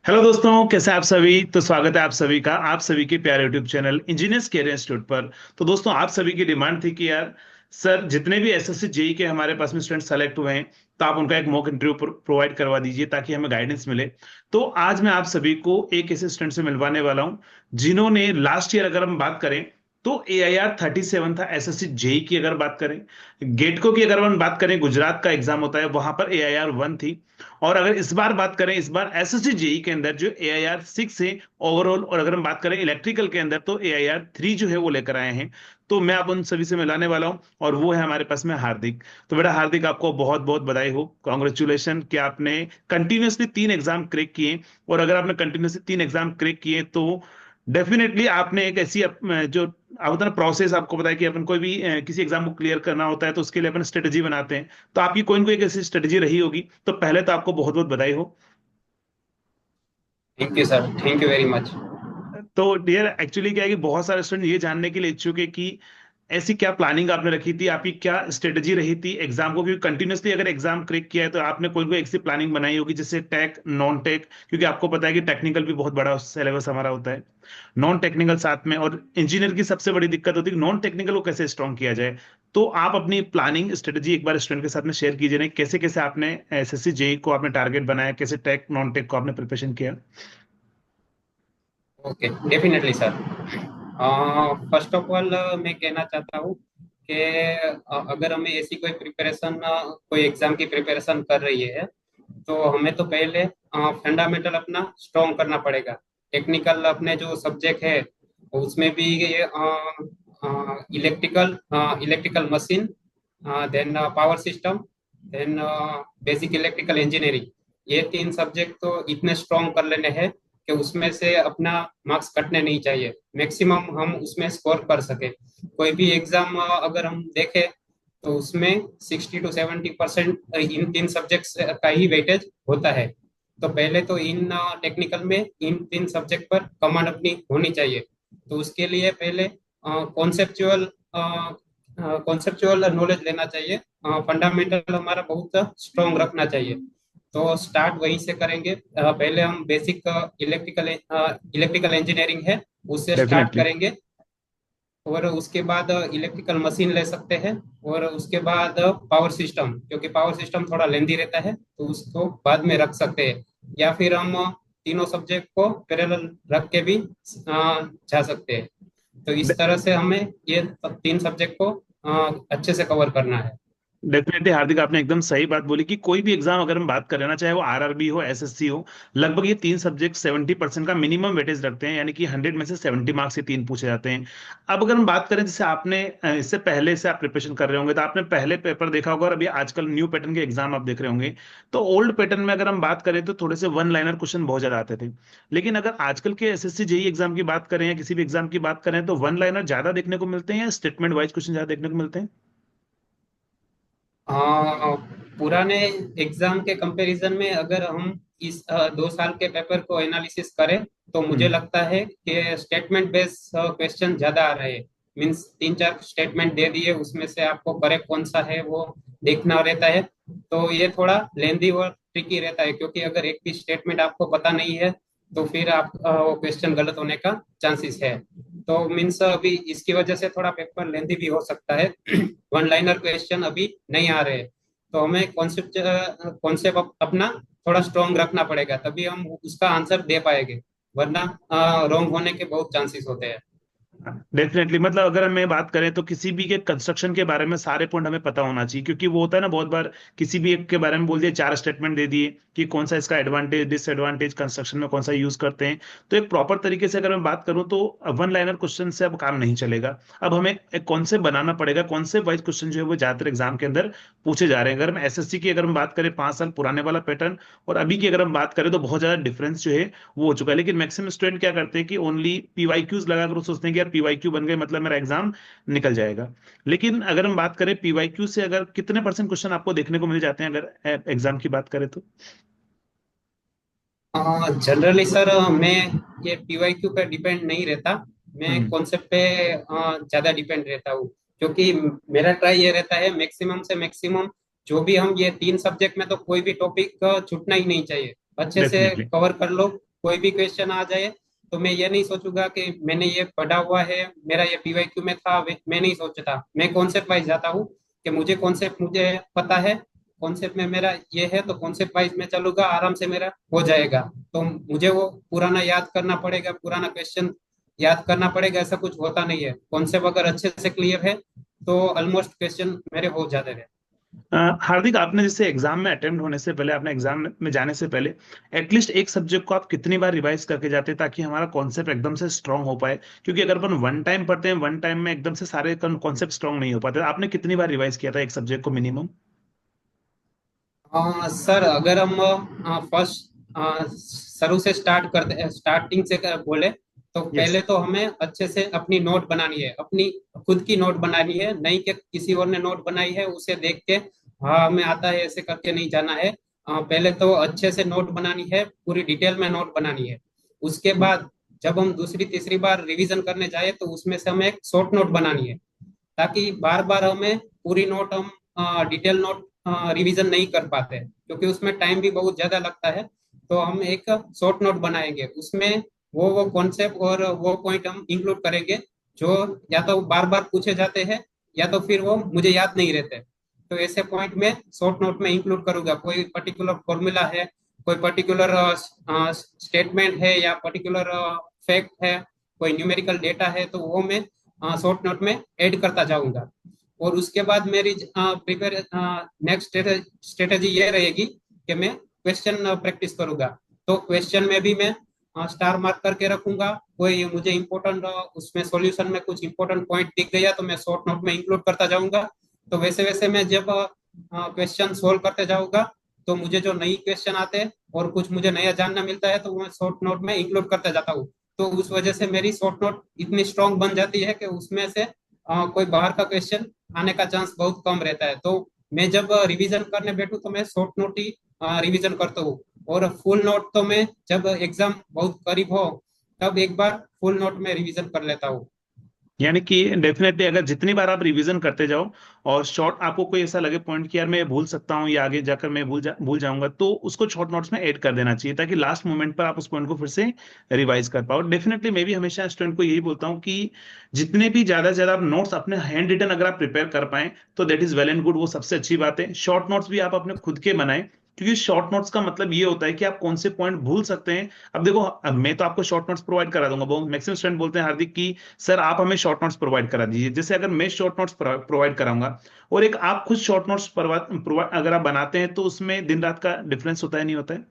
Hello दोस्तों, कैसे हैं आप सभी। तो स्वागत है आप सभी का आप सभी के प्यारे YouTube channel engineers career institute पर। तो दोस्तों, आप सभी की डिमांड थी कि यार सर, जितने भी एसएससी जेई के हमारे पास में स्टूडेंट सेलेक्ट हुए हैं, तो आप उनका एक मॉक इंटरव्यू प्रोवाइड करवा दीजिए ताकि हमें गाइडेंस मिले। तो आज मैं आप सभी को एक ऐसे स्टूडेंट से मिलवाने वाला हूं जिन्होंने लास्ट ईयर, अगर हम बात करें, तो AIR 37 था एसएससी जेई की। अगर बात करें गेटको की, अगर हम बात करें, गुजरात का एग्जाम होता है, वहां पर AIR 1 थी। और अगर इस बार बात करें, इस बार एसएससी जेई के अंदर जो AIR 6 है ओवरऑल, और अगर हम बात करें इलेक्ट्रिकल के अंदर, तो AIR 3 जो है वो लेकर आए हैं। तो मैं आप उन सभी से मिलाने वाला हूं, और वो है हमारे पास में हार्दिक। तो बेटा हार्दिक, आपको बहुत बहुत बधाई हो, कॉन्ग्रेचुलेशन कि आपने कंटिन्यूसली 3 एग्जाम क्रैक किए। और अगर आपने कंटिन्यूसली 3 एग्जाम क्रैक किए तो डेफिनेटली आपने एक ऐसी जो आप होता है ना प्रोसेस, आपको पता है कि अपन कोई भी किसी एग्जाम को क्लियर करना होता है तो उसके लिए अपन स्ट्रेटेजी बनाते हैं। तो आपकी कोई ना कोई एक ऐसी स्ट्रेटेजी रही होगी। तो पहले तो आपको बहुत बहुत बधाई हो। Thank you sir, thank you very much. तो डियर, एक्चुअली क्या है कि बहुत सारे स्टूडेंट ये जानने के लिए इच्छुक है कि ऐसी क्या प्लानिंग आपने रखी थी, आपकी क्या स्ट्रेटेजी रही थी एग्जाम को, क्योंकि कंटिन्यूसली अगर एग्जाम क्रैक किया है तो आपने कोई कोई ऐसी प्लानिंग बनाई होगी, जैसे टेक, नॉन टेक, क्योंकि आपको पता है कि टेक्निकल भी बहुत बड़ा सिलेबस हमारा होता है, नॉन टेक्निकल साथ में। और इंजीनियर की सबसे बड़ी दिक्कत होती है कि नॉन टेक्निकल को कैसे स्ट्रॉन्ग किया जाए। तो आप अपनी प्लानिंग स्ट्रेटेजी एक बार स्टूडेंट के साथ में शेयर कीजिए ना, कैसे कैसे आपने एसएससी जेई को आपने टारगेट बनाया, कैसे टेक नॉन टेक को आपने प्रिपरेशन किया। Okay, definitely sir. First of all मैं कहना चाहता हूँ कि अगर हमें ऐसी कोई प्रिपरेशन, कोई एग्जाम की प्रिपरेशन कर रही है, तो हमें तो पहले फंडामेंटल अपना स्ट्रॉन्ग करना पड़ेगा। टेक्निकल अपने जो सब्जेक्ट है उसमें भी ये electrical electrical machine, then power system, then basic electrical engineering, ये तीन सब्जेक्ट तो इतने स्ट्रॉन्ग कर लेने हैं कि उसमें से अपना मार्क्स कटने नहीं चाहिए, मैक्सिमम हम उसमें स्कोर कर सके। कोई भी एग्जाम अगर हम देखें तो उसमें 60 to 70% इन तीन सब्जेक्ट्स का ही वेटेज होता है। तो पहले तो इन टेक्निकल में इन तीन सब्जेक्ट पर कमांड अपनी होनी चाहिए। तो उसके लिए पहले कॉन्सेप्चुअल कॉन्सेप्चुअल नॉलेज लेना चाहिए, फंडामेंटल हमारा बहुत स्ट्रॉन्ग रखना चाहिए। तो स्टार्ट वहीं से करेंगे। पहले हम बेसिक इलेक्ट्रिकल इलेक्ट्रिकल इंजीनियरिंग है उससे स्टार्ट डेफिनेटली। करेंगे, और उसके बाद इलेक्ट्रिकल मशीन ले सकते हैं, और उसके बाद पावर सिस्टम, क्योंकि पावर सिस्टम थोड़ा लेंदी रहता है तो उसको बाद में रख सकते हैं। या फिर हम तीनों सब्जेक्ट को पैरेलल रख के भी जा सकते हैं। तो इस तरह से हमें ये तीन सब्जेक्ट को अच्छे से कवर करना है। डेफिनेटली हार्दिक, आपने एकदम सही बात बोली कि कोई भी एग्जाम अगर हम बात करें ना, चाहे वो आरआरबी हो, एसएससी हो, लगभग ये 3 सब्जेक्ट 70% का मिनिमम वेटेज रखते हैं, यानी कि 100 में से 70 मार्क्स से 3 पूछे जाते हैं। अब अगर हम बात करें, जैसे आपने इससे पहले से आप प्रिपरेशन कर रहे होंगे तो आपने पहले पेपर देखा होगा, और अभी आजकल न्यू पैटर्न के एग्जाम आप देख रहे होंगे। तो ओल्ड पैटर्न में अगर हम बात करें तो थोड़े से वन लाइनर क्वेश्चन बहुत ज्यादा आते थे। लेकिन अगर आजकल के एसएससी जेई एग्जाम की बात करें या किसी भी एग्जाम की बात करें, तो वन लाइनर ज्यादा देखने को मिलते हैं या स्टेटमेंट वाइज क्वेश्चन ज्यादा देखने को मिलते हैं। अ, पुराने एग्जाम के कंपैरिजन में अगर हम इस 2 साल के पेपर को एनालिसिस करें तो मुझे हम्म। लगता है कि स्टेटमेंट बेस्ड क्वेश्चन ज्यादा आ रहे हैं। मीन्स 3-4 स्टेटमेंट दे दिए, उसमें से आपको करेक्ट कौन सा है वो देखना रहता है। तो ये थोड़ा लेंदी और ट्रिकी रहता है, क्योंकि अगर एक भी स्टेटमेंट आपको पता नहीं है तो फिर आप वो क्वेश्चन गलत होने का चांसेस है। तो मीन्स अभी इसकी वजह से थोड़ा पेपर लेंदी भी हो सकता है। वन लाइनर क्वेश्चन अभी नहीं आ रहे। तो हमें कॉन्सेप्ट कॉन्सेप्ट अपना थोड़ा स्ट्रॉन्ग रखना पड़ेगा, तभी हम उसका आंसर दे पाएंगे, वरना रॉन्ग होने के बहुत चांसेस होते हैं। डेफिनेटली, मतलब अगर मैं बात करें तो किसी भी के कंस्ट्रक्शन के बारे में सारे पॉइंट हमें पता होना चाहिए, क्योंकि वो होता है ना, बहुत बार किसी भी एक के बारे में बोल दिया, 4 स्टेटमेंट दे दिए कि कौन सा इसका एडवांटेज डिसएडवांटेज कंस्ट्रक्शन में कौन सा यूज करते हैं। तो एक प्रॉपर तरीके से अगर मैं बात करूं तो वन लाइनर क्वेश्चन से अब काम नहीं चलेगा। अब हमें एक कॉन्सेप्ट बनाना पड़ेगा, कॉन्सेप्ट वाइज क्वेश्चन जो है वो ज्यादातर एग्जाम के अंदर पूछे जा रहे हैं। अगर हम एसएससी की अगर हम बात करें 5 साल पुराने वाला पैटर्न और अभी की अगर हम बात करें, तो बहुत ज्यादा डिफरेंस जो है वो हो चुका है। लेकिन मैक्सिमम स्टूडेंट क्या करते हैं कि ओनली पीवाईक्यूज लगाकर वो सोचते हैं कि यार पीवाईक्यू बन गए मतलब मेरा एग्जाम निकल जाएगा। लेकिन अगर हम बात करें पीवाईक्यू से, अगर कितने परसेंट क्वेश्चन आपको देखने को मिल जाते हैं अगर एग्जाम की बात करें तो। जनरली सर, मैं ये पीवाईक्यू पे डिपेंड नहीं रहता। मैं हम्म। कॉन्सेप्ट पे ज्यादा डिपेंड रहता हूँ, क्योंकि मेरा ट्राई ये रहता है मैक्सिमम से मैक्सिमम जो भी हम ये तीन सब्जेक्ट में तो कोई भी टॉपिक छूटना ही नहीं चाहिए, अच्छे से डेफिनेटली। कवर कर लो। कोई भी क्वेश्चन आ जाए तो मैं ये नहीं सोचूंगा कि मैंने ये पढ़ा हुआ है, मेरा ये पीवाईक्यू में था, मैं नहीं सोचता। मैं कॉन्सेप्ट वाइज जाता हूँ कि मुझे कॉन्सेप्ट मुझे पता है, कॉन्सेप्ट में मेरा ये है, तो कॉन्सेप्ट वाइज में चलूंगा, आराम से मेरा हो जाएगा। तो मुझे वो पुराना याद करना पड़ेगा, पुराना क्वेश्चन याद करना पड़ेगा, ऐसा कुछ होता नहीं है। कॉन्सेप्ट अगर अच्छे से क्लियर है तो ऑलमोस्ट क्वेश्चन मेरे हो जाते हैं। हार्दिक, आपने जैसे एग्जाम में अटेम्प्ट होने से पहले, आपने एग्जाम में जाने से पहले एटलीस्ट एक सब्जेक्ट को आप कितनी बार रिवाइज करके जाते हैं ताकि हमारा कॉन्सेप्ट एकदम से स्ट्रांग हो पाए? क्योंकि अगर अपन वन टाइम पढ़ते हैं, वन टाइम में एकदम से सारे कॉन्सेप्ट स्ट्रांग नहीं हो पाते। आपने कितनी बार रिवाइज किया था एक सब्जेक्ट को मिनिमम? सर अगर हम फर्स्ट शुरू से स्टार्ट करते, स्टार्टिंग से बोले, तो यस। पहले तो हमें अच्छे से अपनी नोट बनानी है, अपनी खुद की नोट बनानी है, नहीं कि किसी और ने नोट बनाई है उसे देख के हाँ हमें आता है ऐसे करके नहीं जाना है। पहले तो अच्छे से नोट बनानी है, पूरी डिटेल में नोट बनानी है। उसके बाद जब हम दूसरी तीसरी बार रिवीजन करने जाए तो उसमें से हमें एक शॉर्ट नोट बनानी है, ताकि बार बार हमें पूरी नोट हम डिटेल नोट रिवीजन नहीं कर पाते, क्योंकि उसमें टाइम भी बहुत ज्यादा लगता है। तो हम एक शॉर्ट नोट बनाएंगे, उसमें वो कॉन्सेप्ट और वो पॉइंट हम इंक्लूड करेंगे जो या तो बार बार पूछे जाते हैं या तो फिर वो मुझे याद नहीं रहते। तो ऐसे पॉइंट में शॉर्ट नोट में इंक्लूड करूंगा। कोई पर्टिकुलर फॉर्मूला है, कोई पर्टिकुलर स्टेटमेंट है या पर्टिकुलर फैक्ट है, कोई न्यूमेरिकल डेटा है, तो वो मैं शॉर्ट नोट में ऐड करता जाऊंगा। और उसके बाद मेरी प्रिपेयर नेक्स्ट स्ट्रेटेजी ये रहेगी कि मैं क्वेश्चन प्रैक्टिस करूंगा। तो क्वेश्चन में भी मैं स्टार मार्क करके रखूंगा। कोई मुझे इंपॉर्टेंट उसमें सॉल्यूशन में कुछ इंपॉर्टेंट पॉइंट दिख गया तो मैं शॉर्ट नोट में इंक्लूड करता जाऊंगा। तो वैसे वैसे मैं जब क्वेश्चन सोल्व करते जाऊंगा तो मुझे जो नई क्वेश्चन आते हैं और कुछ मुझे नया जानना मिलता है तो मैं शॉर्ट नोट में इंक्लूड करता जाता हूँ। तो उस वजह से मेरी शॉर्ट नोट इतनी स्ट्रांग बन जाती है कि उसमें से कोई बाहर का क्वेश्चन आने का चांस बहुत कम रहता है। तो मैं जब रिवीजन करने बैठूं तो मैं शॉर्ट नोट ही रिवीजन करता हूँ। और फुल नोट तो मैं जब एग्जाम बहुत करीब हो तब एक बार फुल नोट में रिवीजन कर लेता हूँ। यानी कि डेफिनेटली अगर जितनी बार आप रिवीजन करते जाओ और शॉर्ट आपको कोई ऐसा लगे पॉइंट कि यार मैं ये भूल सकता हूँ या आगे जाकर मैं भूल जाऊंगा, तो उसको शॉर्ट नोट्स में ऐड कर देना चाहिए ताकि लास्ट मोमेंट पर आप उस पॉइंट को फिर से रिवाइज कर पाओ। डेफिनेटली मैं भी हमेशा स्टूडेंट को यही बोलता हूँ कि जितने भी ज्यादा से ज्यादा आप नोट्स अपने हैंड रिटन अगर आप प्रिपेयर कर पाए तो that is well and good, वो सबसे अच्छी बात है। शॉर्ट नोट्स भी आप अपने खुद के बनाएं, क्योंकि शॉर्ट नोट्स का मतलब ये होता है कि आप कौन से पॉइंट भूल सकते हैं। अब देखो, अब मैं तो आपको शॉर्ट नोट्स प्रोवाइड करा दूंगा, बहुत मैक्सिमम स्टूडेंट बोलते हैं हार्दिक कि सर आप हमें शॉर्ट नोट्स प्रोवाइड करा दीजिए। जैसे अगर मैं शॉर्ट नोट्स प्रोवाइड कराऊंगा और एक आप खुद शॉर्ट नोट्स अगर आप बनाते हैं तो उसमें दिन रात का डिफरेंस होता है, नहीं होता है?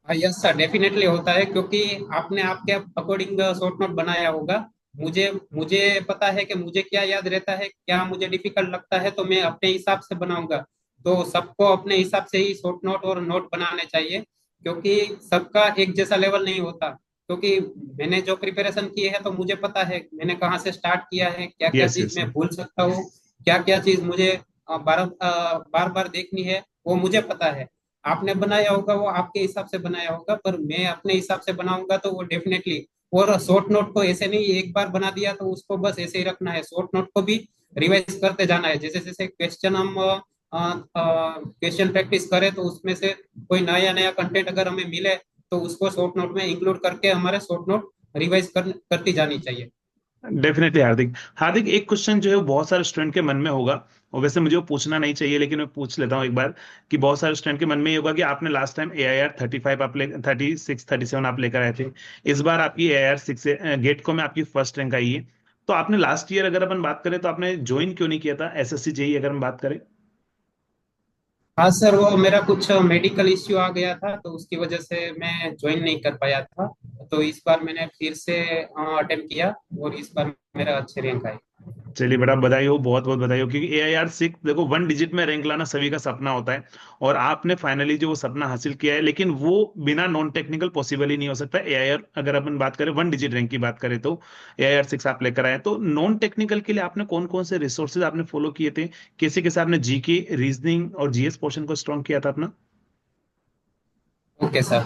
यस सर, डेफिनेटली होता है, क्योंकि आपने आपके अकॉर्डिंग शॉर्ट नोट बनाया होगा। मुझे मुझे पता है कि मुझे क्या याद रहता है, क्या मुझे डिफिकल्ट लगता है, तो मैं अपने हिसाब से बनाऊंगा। तो सबको अपने हिसाब से ही शॉर्ट नोट और नोट बनाने चाहिए, क्योंकि सबका एक जैसा लेवल नहीं होता। क्योंकि मैंने जो प्रिपरेशन की है तो मुझे पता है मैंने कहाँ से स्टार्ट किया है, क्या क्या यस, चीज यस। मैं भूल सकता हूँ, क्या क्या चीज मुझे बार बार देखनी है, वो मुझे पता है। आपने बनाया होगा वो आपके हिसाब से बनाया होगा, पर मैं अपने हिसाब से बनाऊंगा तो वो डेफिनेटली। और शॉर्ट नोट को ऐसे नहीं एक बार बना दिया तो उसको बस ऐसे ही रखना है, शॉर्ट नोट को भी रिवाइज करते जाना है। जैसे जैसे क्वेश्चन हम क्वेश्चन प्रैक्टिस करें तो उसमें से कोई नया नया कंटेंट अगर हमें मिले तो उसको शॉर्ट नोट में इंक्लूड करके हमारे शॉर्ट नोट रिवाइज करती जानी चाहिए। डेफिनेटली हार्दिक। हार्दिक, एक क्वेश्चन जो है वो बहुत सारे स्टूडेंट के मन में होगा, और वैसे मुझे वो पूछना नहीं चाहिए लेकिन मैं पूछ लेता हूँ एक बार, कि बहुत सारे स्टूडेंट के मन में ये होगा कि आपने लास्ट टाइम AIR 35 आप ले 36 37 आप लेकर आए थे। इस बार आपकी AIR 6 गेट को में आपकी फर्स्ट रैंक आई है। तो आपने लास्ट ईयर अगर अपन बात करें तो आपने ज्वाइन क्यों नहीं किया था SSC जेई, अगर हम बात करें? हाँ सर, वो मेरा कुछ मेडिकल इश्यू आ गया था तो उसकी वजह से मैं ज्वाइन नहीं कर पाया था। तो इस बार मैंने फिर से अटेम्प्ट किया और इस बार मेरा अच्छे रैंक आए। चलिए, बड़ा बधाई हो, बहुत बहुत बधाई हो, क्योंकि AIR 6 देखो, वन डिजिट में रैंक लाना सभी का सपना होता है। और आपने फाइनली जो वो सपना हासिल किया है, लेकिन वो बिना नॉन टेक्निकल पॉसिबल ही नहीं हो सकता। AIR अगर अपन बात करें वन डिजिट रैंक की बात करें तो AIR 6 आप लेकर आए, तो नॉन टेक्निकल के लिए आपने कौन कौन से रिसोर्सेज आपने फॉलो किए थे? कैसे कैसे आपने जीके, रीजनिंग और जीएस पोर्शन को स्ट्रॉन्ग किया था अपना? ओके सर,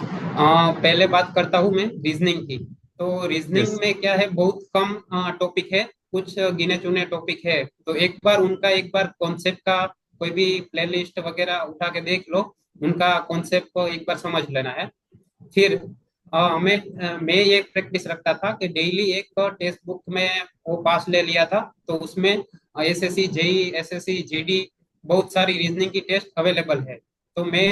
पहले बात करता हूँ मैं रीजनिंग की। तो रीजनिंग यस। में क्या है, बहुत कम टॉपिक है, कुछ गिने चुने टॉपिक है। तो एक बार कॉन्सेप्ट का कोई भी प्लेलिस्ट वगैरह उठा के देख लो, उनका कॉन्सेप्ट को एक बार समझ लेना है। फिर मैं ये प्रैक्टिस रखता था कि डेली एक टेक्स्ट बुक में वो पास ले लिया था। तो उसमें एसएससी जेई एसएससी जीडी बहुत सारी रीजनिंग की टेस्ट अवेलेबल है। तो मैं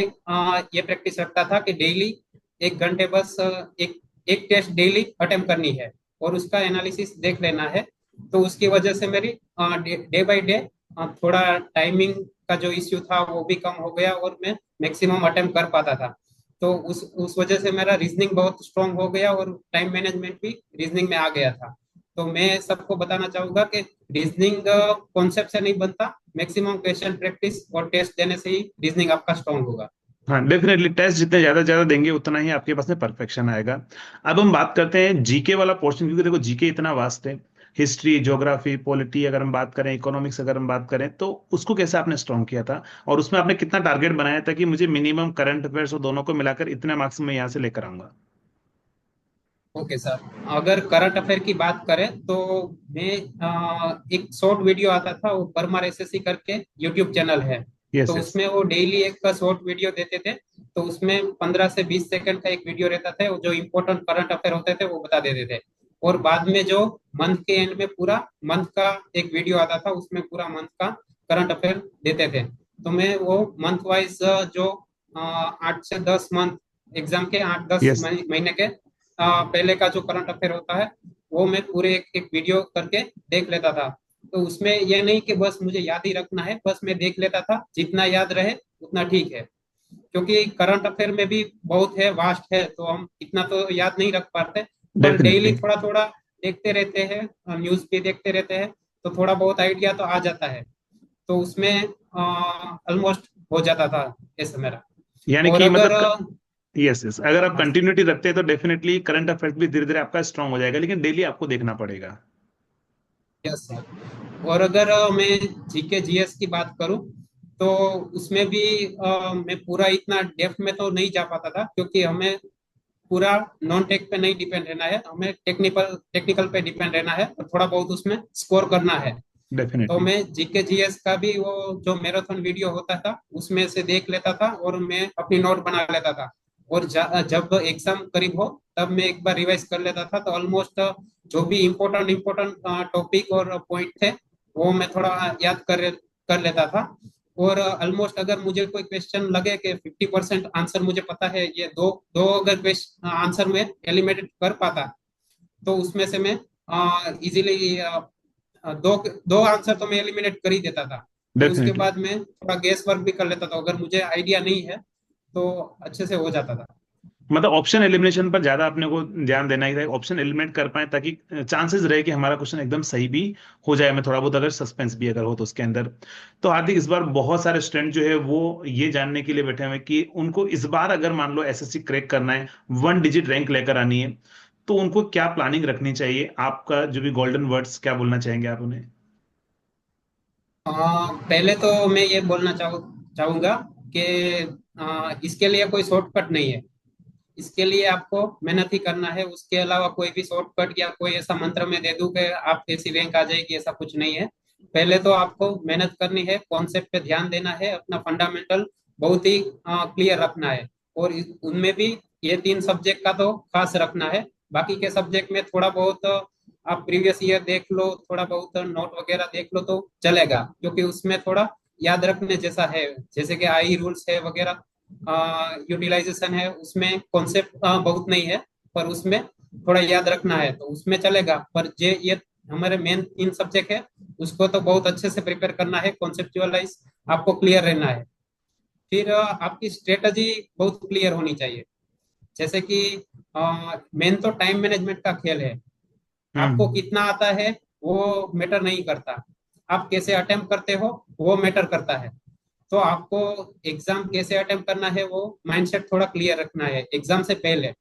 ये प्रैक्टिस रखता था कि डेली 1 घंटे बस एक एक टेस्ट डेली अटेम्प्ट करनी है और उसका एनालिसिस देख लेना है। तो उसकी वजह से मेरी डे बाय डे थोड़ा टाइमिंग का जो इश्यू था वो भी कम हो गया और मैं मैक्सिमम अटेम्प्ट कर पाता था। तो उस वजह से मेरा रीजनिंग बहुत स्ट्रांग हो गया और टाइम मैनेजमेंट भी रीजनिंग में आ गया था। तो मैं सबको बताना चाहूंगा कि रीजनिंग कॉन्सेप्ट से नहीं बनता, मैक्सिमम क्वेश्चन प्रैक्टिस और टेस्ट देने से ही रीजनिंग आपका स्ट्रांग होगा। हाँ, डेफिनेटली टेस्ट जितने ज्यादा ज्यादा देंगे उतना ही आपके पास में परफेक्शन आएगा। अब हम बात करते हैं जीके वाला पोर्शन, क्योंकि देखो जीके इतना वास्ट है। हिस्ट्री, ज्योग्राफी, पॉलिटी अगर हम बात करें, इकोनॉमिक्स अगर हम बात करें, तो उसको कैसे आपने स्ट्रॉन्ग किया था, और उसमें आपने कितना टारगेट बनाया था कि मुझे मिनिमम करंट अफेयर्स और दोनों को मिलाकर इतने मार्क्स में यहाँ से लेकर आऊंगा? ओके सर, अगर करंट अफेयर की बात करें तो मैं एक शॉर्ट वीडियो आता था, वो परमार एसएससी करके यूट्यूब चैनल है। तो यस, यस। उसमें वो डेली एक शॉर्ट वीडियो देते थे। तो उसमें 15 से 20 सेकंड का एक वीडियो रहता था, वो जो इम्पोर्टेंट करंट अफेयर होते थे वो बता देते थे। और बाद में जो मंथ के एंड में पूरा मंथ का एक वीडियो आता था, उसमें पूरा मंथ का करंट अफेयर देते थे। तो मैं वो मंथ वाइज जो 8 से 10 मंथ एग्जाम के 8-10 यस, महीने के पहले का जो करंट अफेयर होता है वो मैं पूरे एक एक वीडियो करके देख लेता था। तो उसमें यह नहीं कि बस मुझे याद ही रखना है, बस मैं देख लेता था, जितना याद रहे उतना ठीक है। क्योंकि करंट अफेयर में भी बहुत है, वास्ट है, तो हम इतना तो याद नहीं रख पाते। पर डेली डेफिनेटली। थोड़ा थोड़ा देखते रहते हैं, न्यूज भी देखते रहते हैं, तो थोड़ा बहुत आइडिया तो आ जाता है। तो उसमें ऑलमोस्ट हो जाता था ऐसा मेरा। यानी और कि अगर मतलब, यस, यस, अगर आप कंटिन्यूटी रखते हैं तो डेफिनेटली करंट अफेयर्स भी धीरे धीरे आपका स्ट्रांग हो जाएगा, लेकिन डेली आपको देखना पड़ेगा। यस सर, और अगर मैं जीके जीएस की बात करूं तो उसमें भी मैं पूरा इतना डेप्थ में तो नहीं जा पाता था, क्योंकि हमें पूरा नॉन टेक पे नहीं डिपेंड रहना है, हमें टेक्निकल टेक्निकल पे डिपेंड रहना है और थोड़ा बहुत उसमें स्कोर करना है। तो डेफिनेटली। मैं जीके जीएस का भी वो जो मैराथन वीडियो होता था उसमें से देख लेता था और मैं अपनी नोट बना लेता था। और जब एग्जाम करीब हो तब मैं एक बार रिवाइज कर लेता था। तो ऑलमोस्ट जो भी इम्पोर्टेंट इम्पोर्टेंट टॉपिक और पॉइंट थे वो मैं थोड़ा याद कर लेता था। और ऑलमोस्ट अगर मुझे कोई क्वेश्चन लगे कि 50% आंसर मुझे पता है, ये दो दो अगर क्वेश्चन आंसर में एलिमिनेट कर पाता, तो उसमें से मैं इजीली दो दो आंसर तो मैं एलिमिनेट कर ही देता था। तो उसके डेफिनेटली। बाद मैं थोड़ा गेस वर्क भी कर लेता था, अगर मुझे आइडिया नहीं है तो अच्छे से हो जाता था। मतलब ऑप्शन एलिमिनेशन पर ज्यादा अपने को ध्यान देना ही है, ऑप्शन एलिमिनेट कर पाए ताकि चांसेस रहे कि हमारा क्वेश्चन एकदम सही भी हो जाए, में थोड़ा बहुत अगर सस्पेंस भी अगर हो तो उसके अंदर। तो हार्दिक, इस बार बहुत सारे स्टूडेंट जो है वो ये जानने के लिए बैठे हुए हैं कि उनको इस बार अगर मान लो एसएससी क्रैक करना है, 1 डिजिट रैंक लेकर आनी है, तो उनको क्या प्लानिंग रखनी चाहिए? आपका जो भी गोल्डन वर्ड्स, क्या बोलना चाहेंगे आप उन्हें? पहले तो मैं ये बोलना चाहूंगा कि इसके लिए कोई शॉर्टकट नहीं है। इसके लिए आपको मेहनत ही करना है, उसके अलावा कोई भी शॉर्टकट या कोई ऐसा मंत्र में दे दूं कि आप ऐसी रैंक आ जाएगी, ऐसा कुछ नहीं है। पहले तो आपको मेहनत करनी है, कॉन्सेप्ट पे ध्यान देना है, अपना फंडामेंटल बहुत ही क्लियर रखना है। और उनमें भी ये 3 सब्जेक्ट का तो खास रखना है। बाकी के सब्जेक्ट में थोड़ा बहुत आप प्रीवियस ईयर देख लो, थोड़ा बहुत नोट वगैरह देख लो तो चलेगा, क्योंकि उसमें थोड़ा याद रखने जैसा है। जैसे कि आई रूल्स है वगैरह, यूटिलाइजेशन है, उसमें कॉन्सेप्ट बहुत नहीं है, पर उसमें थोड़ा याद रखना है तो उसमें चलेगा। पर ये हमारे मेन 3 सब्जेक्ट है, उसको तो बहुत अच्छे से प्रिपेयर करना है, कॉन्सेप्चुअलाइज आपको क्लियर रहना है। फिर आपकी स्ट्रेटजी बहुत क्लियर होनी चाहिए। जैसे कि मेन तो टाइम मैनेजमेंट का खेल है। आपको हम्म। कितना आता है वो मैटर नहीं करता, आप कैसे अटेम्प्ट करते हो वो मैटर करता है। तो आपको एग्जाम कैसे अटेम्प्ट करना है वो माइंडसेट थोड़ा क्लियर रखना है एग्जाम से पहले।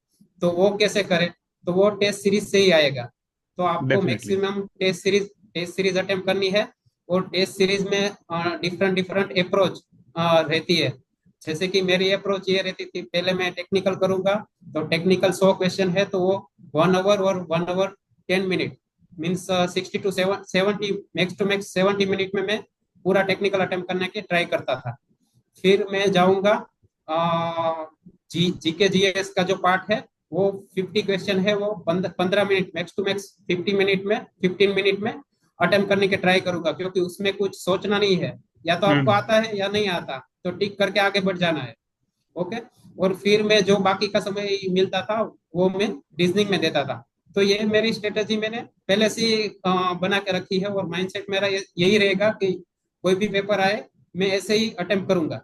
तो वो कैसे करें, तो वो टेस्ट सीरीज से ही आएगा। तो आपको definitely. Maximum test series attempt करनी है। और टेस्ट सीरीज में डिफरेंट डिफरेंट अप्रोच रहती है। जैसे कि मेरी अप्रोच ये रहती थी, पहले मैं टेक्निकल करूंगा। तो टेक्निकल 100 क्वेश्चन है तो वो 1 आवर और 1 hour 10 minute means 60 to 70, max to max 70 minute में मैं पूरा टेक्निकल अटेम्प्ट करने की ट्राई करता था। फिर मैं जाऊंगा जीके जीएस का जो पार्ट है वो 50 क्वेश्चन है, वो 15 minute, max to max 15 minute में अटेम्प्ट करने के ट्राई करूंगा, क्योंकि उसमें कुछ सोचना नहीं है। या तो आपको हम्म। आता है या नहीं आता, तो टिक करके आगे बढ़ जाना है। ओके। और फिर मैं जो बाकी का समय मिलता था वो मैं रीजनिंग में देता था। तो ये मेरी स्ट्रेटेजी मैंने पहले से ही बना के रखी है, और माइंडसेट मेरा यही रहेगा कि कोई भी पेपर आए मैं ऐसे ही अटेम्प्ट करूंगा।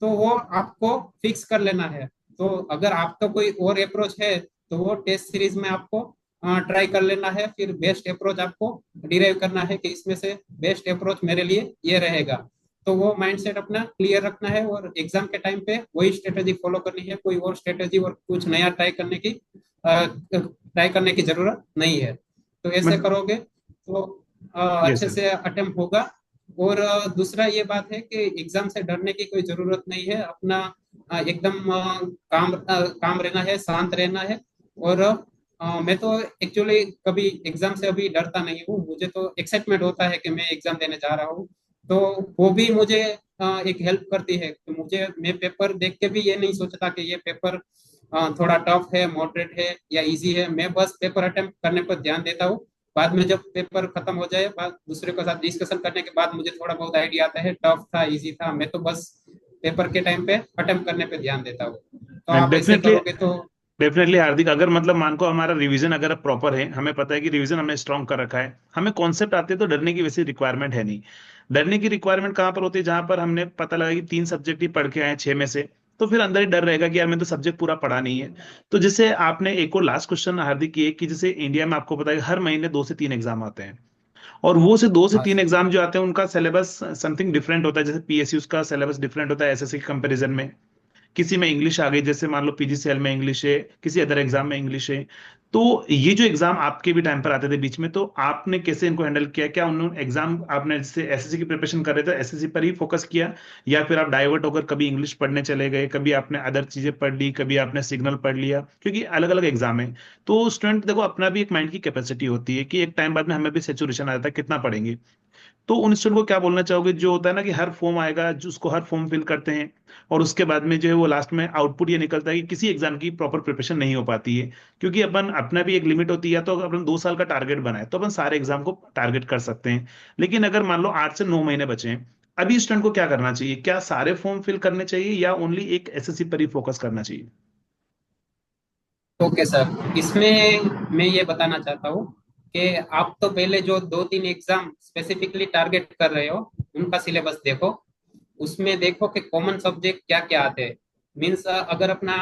तो वो आपको फिक्स कर लेना है। तो अगर आपका कोई और अप्रोच है तो वो टेस्ट सीरीज में आपको ट्राई कर लेना है, फिर बेस्ट अप्रोच आपको डिराइव करना है कि इसमें से बेस्ट अप्रोच मेरे लिए ये रहेगा। तो वो माइंडसेट अपना क्लियर रखना है, और एग्जाम के टाइम पे वही स्ट्रेटेजी फॉलो करनी है, कोई और स्ट्रेटेजी और कुछ नया ट्राई करने की जरूरत नहीं है। तो ऐसे मतलब करोगे तो यस अच्छे सर। से अटेम्प्ट होगा। और दूसरा ये बात है कि एग्जाम से डरने की कोई जरूरत नहीं है। अपना एकदम काम रहना है, शांत रहना है। और मैं तो एक्चुअली कभी एग्जाम से अभी डरता नहीं हूँ, मुझे तो एक्साइटमेंट होता है कि मैं एग्जाम देने जा रहा हूँ। तो वो भी मुझे एक हेल्प करती है कि मुझे, मैं पेपर देख के भी ये नहीं सोचता कि ये पेपर थोड़ा टफ है, मॉडरेट है या इजी है। मैं बस पेपर अटेम्प्ट करने पर ध्यान देता हूँ। बाद में जब पेपर खत्म हो जाए, बाद दूसरे के साथ डिस्कशन करने के बाद मुझे थोड़ा बहुत आइडिया आता है, टफ था इजी था, मैं तो बस पेपर के टाइम पे अटेम्प्ट करने पे ध्यान देता हूँ। तो आप ऐसे डेफिनेटली, करोगे तो। डेफिनेटली हार्दिक, अगर मतलब मान को हमारा रिवीजन अगर प्रॉपर है, हमें पता है कि रिवीजन हमने स्ट्रांग कर रखा है, हमें कॉन्सेप्ट आते हैं, तो डरने की वैसे रिक्वायरमेंट है नहीं। डरने की रिक्वायरमेंट कहाँ पर होती है? जहां पर हमने पता लगा कि 3 सब्जेक्ट ही पढ़ के आए 6 में से, तो फिर अंदर ही डर रहेगा कि यार मैं तो सब्जेक्ट पूरा पढ़ा नहीं है। तो जैसे आपने एक और लास्ट क्वेश्चन हार्दिक ये कि जैसे इंडिया में आपको पता है कि हर महीने 2 से 3 एग्जाम आते हैं, और वो से दो से हाँ तीन सर। एग्जाम जो आते हैं उनका सिलेबस समथिंग डिफरेंट होता है। जैसे पीएसयू का सिलेबस डिफरेंट होता है एसएससी के कंपैरिजन में। किसी में इंग्लिश आ गई, जैसे मान लो पीजीसीएल में इंग्लिश है, किसी अदर एग्जाम में इंग्लिश है। तो ये जो एग्जाम आपके भी टाइम पर आते थे बीच में, तो आपने कैसे इनको हैंडल किया? क्या उन्होंने एग्जाम, आपने जैसे एसएससी की प्रिपरेशन कर रहे थे एसएससी पर ही फोकस किया, या फिर आप डाइवर्ट होकर कभी इंग्लिश पढ़ने चले गए, कभी आपने अदर चीजें पढ़ ली, कभी आपने सिग्नल पढ़ लिया? क्योंकि अलग अलग एग्जाम है। तो स्टूडेंट देखो, अपना भी एक माइंड की कैपेसिटी होती है कि एक टाइम बाद में हमें भी सेचुरेशन आ जाता है कितना पढ़ेंगे। तो उन स्टूडेंट को क्या बोलना चाहोगे, जो होता है ना कि हर फॉर्म आएगा, जो उसको हर फॉर्म फिल करते हैं, और उसके बाद में जो है वो लास्ट में आउटपुट ये निकलता है कि किसी एग्जाम की प्रॉपर प्रिपरेशन नहीं हो पाती है? क्योंकि अपन अपना भी एक लिमिट होती है। तो अगर अपन 2 साल का टारगेट बनाए तो अपन सारे एग्जाम को टारगेट कर सकते हैं। लेकिन अगर मान लो 8 से 9 महीने बचे हैं, अभी स्टूडेंट को क्या करना चाहिए? क्या सारे फॉर्म फिल करने चाहिए, या ओनली एक एसएससी पर ही फोकस करना चाहिए? ओके सर, इसमें मैं ये बताना चाहता हूँ कि आप तो पहले जो 2-3 एग्जाम स्पेसिफिकली टारगेट कर रहे हो उनका सिलेबस देखो। उसमें देखो कि कॉमन सब्जेक्ट क्या क्या आते हैं। मीन्स अगर अपना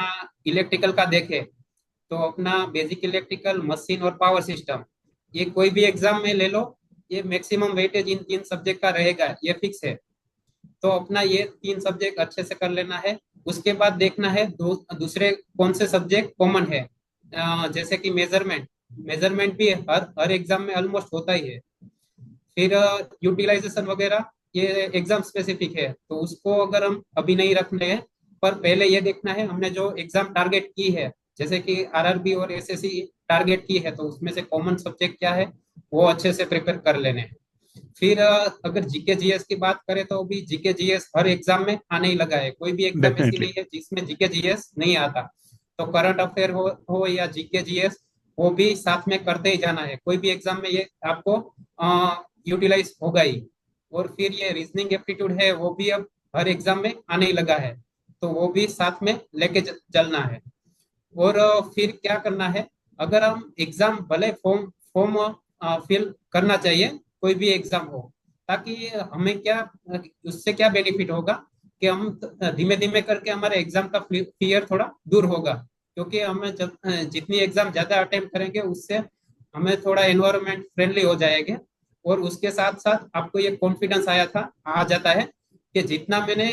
इलेक्ट्रिकल का देखें तो अपना बेसिक इलेक्ट्रिकल, मशीन और पावर सिस्टम, ये कोई भी एग्जाम में ले लो, ये मैक्सिमम वेटेज इन 3 सब्जेक्ट का रहेगा, ये फिक्स है। तो अपना ये 3 सब्जेक्ट अच्छे से कर लेना है। उसके बाद देखना है दूसरे कौन से सब्जेक्ट कॉमन है। जैसे कि मेजरमेंट, मेजरमेंट भी हर हर एग्जाम में ऑलमोस्ट होता ही है। फिर यूटिलाइजेशन वगैरह, ये एग्जाम स्पेसिफिक है, तो उसको अगर हम अभी नहीं रखने हैं, पर पहले ये देखना है हमने जो एग्जाम टारगेट की है, जैसे कि आरआरबी और एसएससी टारगेट की है, तो उसमें से कॉमन सब्जेक्ट क्या है वो अच्छे से प्रिपेयर कर लेने हैं। फिर अगर जीके जीएस की बात करें तो अभी जीके जीएस हर एग्जाम में आने ही लगा है, कोई भी एग्जाम ऐसी डेफिनेटली। नहीं है जिसमें जीके जीएस नहीं आता। तो करंट अफेयर हो या जीके जीएस, वो भी साथ में करते ही जाना है, कोई भी एग्जाम में ये आपको यूटिलाइज होगा ही। और फिर ये रीजनिंग एप्टीट्यूड है वो भी अब हर एग्जाम में आने ही लगा है, तो वो भी साथ में लेके चलना है। और फिर क्या करना है, अगर हम एग्जाम भले फॉर्म फॉर्म फिल करना चाहिए, कोई भी एग्जाम हो, ताकि हमें क्या, उससे क्या बेनिफिट होगा कि हम धीमे धीमे करके हमारे एग्जाम का फियर थोड़ा दूर होगा। क्योंकि हमें जब जितनी एग्जाम ज्यादा अटेम्प्ट करेंगे उससे हमें थोड़ा एनवायरनमेंट फ्रेंडली हो जाएगा। और उसके साथ साथ आपको ये कॉन्फिडेंस आ जाता है कि जितना मैंने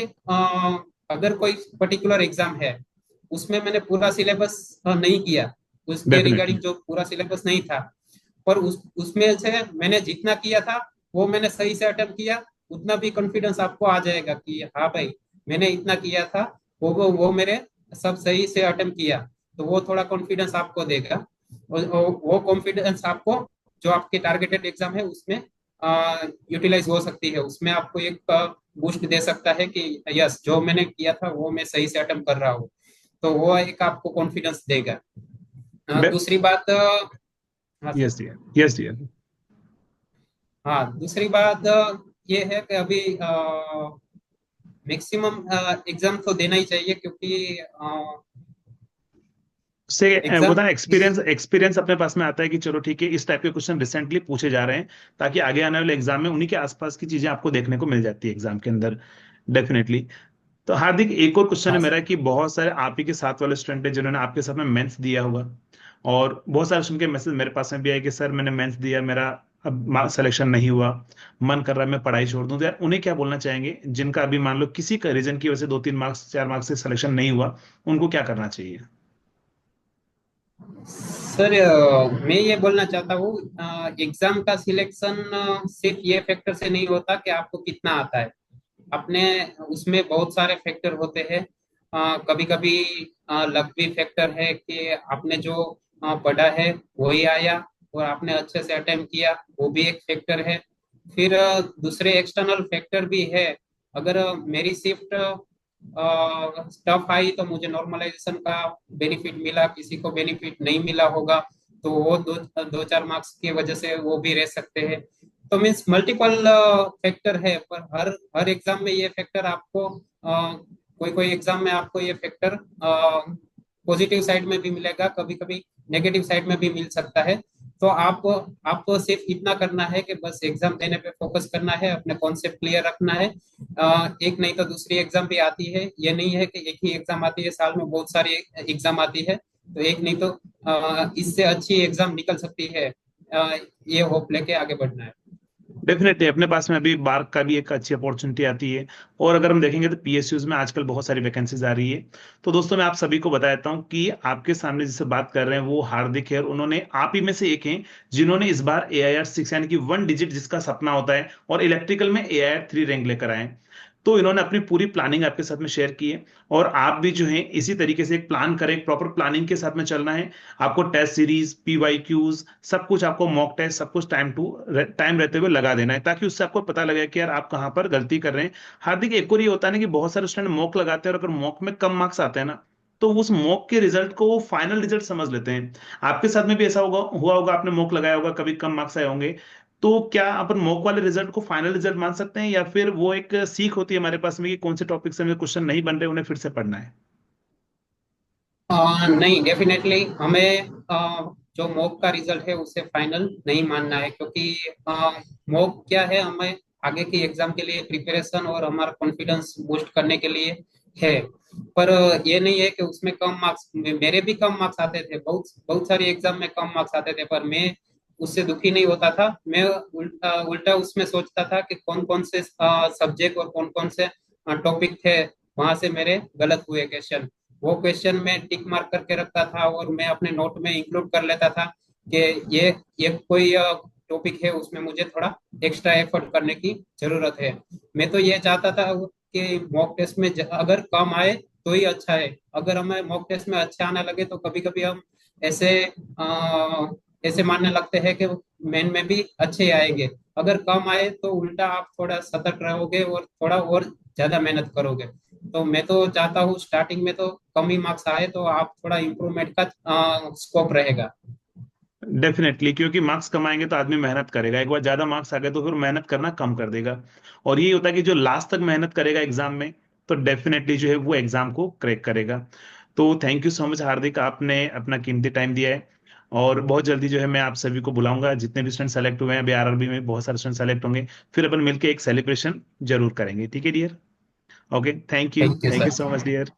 अगर कोई पर्टिकुलर एग्जाम है उसमें मैंने पूरा सिलेबस नहीं किया, उसके डेफिनेटली। रिगार्डिंग जो पूरा सिलेबस नहीं था, पर उसमें से मैंने जितना किया था वो मैंने सही से अटेम्प्ट किया, उतना भी कॉन्फिडेंस आपको आ जाएगा कि हाँ भाई मैंने इतना किया था, वो मेरे सब सही से अटेम्प्ट किया। तो वो थोड़ा कॉन्फिडेंस आपको देगा। और वो कॉन्फिडेंस आपको जो आपके टारगेटेड एग्जाम है उसमें यूटिलाइज हो सकती है, उसमें आपको एक बूस्ट दे सकता है कि यस जो मैंने किया था वो मैं सही से अटेम्प्ट कर रहा हूँ। तो वो एक आपको कॉन्फिडेंस देगा। दूसरी बात हाँ sir. Yes dear, yes dear. हाँ, दूसरी बात ये है कि अभी मैक्सिमम एग्जाम तो देना ही चाहिए, क्योंकि से वो एग्जाम ना इस एक्सपीरियंस एक्सपीरियंस अपने पास में आता है कि चलो ठीक है, इस टाइप के क्वेश्चन रिसेंटली पूछे जा रहे हैं, ताकि आगे आने वाले एग्जाम में उन्हीं के आसपास की चीजें आपको देखने को मिल जाती है एग्जाम के अंदर। डेफिनेटली। तो हार्दिक, एक और क्वेश्चन है हाँ मेरा कि बहुत सारे आप ही के साथ वाले स्टूडेंट हैं जिन्होंने आपके साथ में मेंस दिया होगा, और बहुत सारे स्टूडेंट के मैसेज मेरे पास में भी आए कि सर मैंने मेंस दिया, मेरा अब सिलेक्शन नहीं हुआ, मन कर रहा है मैं पढ़ाई छोड़ दूं। तो यार उन्हें क्या बोलना चाहेंगे जिनका अभी मान लो किसी का रीजन की वजह से 2-3 मार्क्स 4 मार्क्स से सिलेक्शन नहीं हुआ, उनको क्या करना चाहिए? सर, मैं ये बोलना चाहता हूँ, एग्जाम का सिलेक्शन सिर्फ ये फैक्टर से नहीं होता कि आपको कितना आता है। अपने उसमें बहुत सारे फैक्टर होते हैं। कभी कभी लक भी फैक्टर है कि आपने जो पढ़ा है वही आया, और आपने अच्छे से अटेम्प्ट किया, वो भी एक फैक्टर है। फिर दूसरे एक्सटर्नल फैक्टर भी है। अगर मेरी शिफ्ट टफ आई तो मुझे नॉर्मलाइजेशन का बेनिफिट मिला, किसी को बेनिफिट नहीं मिला होगा, तो वो दो दो चार मार्क्स की वजह से वो भी रह सकते हैं। तो मीन्स मल्टीपल फैक्टर है, पर हर हर एग्जाम में ये फैक्टर आपको कोई कोई एग्जाम में आपको ये फैक्टर पॉजिटिव साइड में भी मिलेगा, कभी कभी नेगेटिव साइड में भी मिल सकता है। तो आपको सिर्फ इतना करना है कि बस एग्जाम देने पे फोकस करना है, अपने कॉन्सेप्ट क्लियर रखना है। एक नहीं तो दूसरी एग्जाम भी आती है, ये नहीं है कि एक ही एग्जाम आती है, साल में बहुत सारी एग्जाम आती है। तो एक नहीं तो इससे अच्छी एग्जाम निकल सकती है। अ, ये होप लेके आगे बढ़ना है। डेफिनेटली अपने पास में अभी बार्क का भी एक अच्छी अपॉर्चुनिटी आती है, और अगर हम देखेंगे तो पीएसयूज में आजकल बहुत सारी वैकेंसीज आ रही है। तो दोस्तों मैं आप सभी को बता देता हूँ कि आपके सामने जिससे बात कर रहे हैं वो हार्दिक है, और उन्होंने आप ही में से एक हैं जिन्होंने इस बार AIR 6 यानी कि 1 डिजिट जिसका सपना होता है, और इलेक्ट्रिकल में AIR 3 रैंक लेकर आए हैं। तो इन्होंने अपनी पूरी प्लानिंग आपके साथ में शेयर की है, और आप भी जो है इसी तरीके से एक प्लान करें, प्रॉपर प्लानिंग के साथ में चलना है। आपको टेस्ट सीरीज, PYQs, सब कुछ आपको मॉक टेस्ट, सब कुछ टाइम रहते हुए लगा देना है, ताकि उससे आपको पता लगे कि यार आप कहाँ पर गलती कर रहे हैं। हार्दिक, एक और ये होता है ना कि बहुत सारे स्टूडेंट मॉक लगाते हैं, और अगर मॉक में कम मार्क्स आते हैं ना, तो उस मॉक के रिजल्ट को वो फाइनल रिजल्ट समझ लेते हैं। आपके साथ में भी ऐसा होगा, हुआ होगा, आपने मॉक लगाया होगा, कभी कम मार्क्स आए होंगे। तो क्या अपन मॉक वाले रिजल्ट को फाइनल रिजल्ट मान सकते हैं, या फिर वो एक सीख होती है हमारे पास में कि कौन से टॉपिक से हमें क्वेश्चन नहीं बन रहे, उन्हें फिर से पढ़ना है? नहीं, डेफिनेटली हमें जो मॉक का रिजल्ट है उसे फाइनल नहीं मानना है, क्योंकि मॉक क्या है, हमें आगे की एग्जाम के लिए प्रिपरेशन और हमारा कॉन्फिडेंस बूस्ट करने के लिए है। पर ये नहीं है कि उसमें कम मार्क्स, मेरे भी कम मार्क्स आते थे, बहुत बहुत सारी एग्जाम में कम मार्क्स आते थे, पर मैं उससे दुखी नहीं होता था। मैं उल्टा उसमें सोचता था कि कौन कौन से सब्जेक्ट और कौन कौन से टॉपिक थे वहां से मेरे गलत हुए क्वेश्चन। वो क्वेश्चन में टिक मार्क करके रखता था, और मैं अपने नोट में इंक्लूड कर लेता था कि ये कोई टॉपिक है, उसमें मुझे थोड़ा एक्स्ट्रा एफर्ट करने की जरूरत है। मैं तो ये चाहता था कि मॉक टेस्ट में अगर कम आए तो ही अच्छा है। अगर हमें मॉक टेस्ट में अच्छे आने लगे तो कभी कभी हम ऐसे ऐसे मानने लगते हैं कि मेन में भी अच्छे आएंगे। अगर कम आए तो उल्टा आप थोड़ा सतर्क रहोगे और थोड़ा और ज्यादा मेहनत करोगे। तो मैं तो चाहता हूँ स्टार्टिंग में तो कम ही मार्क्स आए, तो आप थोड़ा इम्प्रूवमेंट का स्कोप रहेगा। डेफिनेटली, क्योंकि मार्क्स कम आएंगे तो आदमी मेहनत करेगा, एक बार ज्यादा मार्क्स आ गए तो फिर मेहनत करना कम कर देगा। और ये होता है कि जो लास्ट तक मेहनत करेगा एग्जाम में, तो डेफिनेटली जो है वो एग्जाम को क्रैक करेगा। तो थैंक यू सो मच हार्दिक, आपने अपना कीमती टाइम दिया है। और बहुत जल्दी जो है मैं आप सभी को बुलाऊंगा, जितने भी स्टूडेंट सेलेक्ट हुए हैं, अभी RRB में बहुत सारे स्टूडेंट सेलेक्ट होंगे, फिर अपन मिलकर एक सेलिब्रेशन जरूर करेंगे। ठीक है dear? Okay, thank you, thank you thank you sir. So much dear.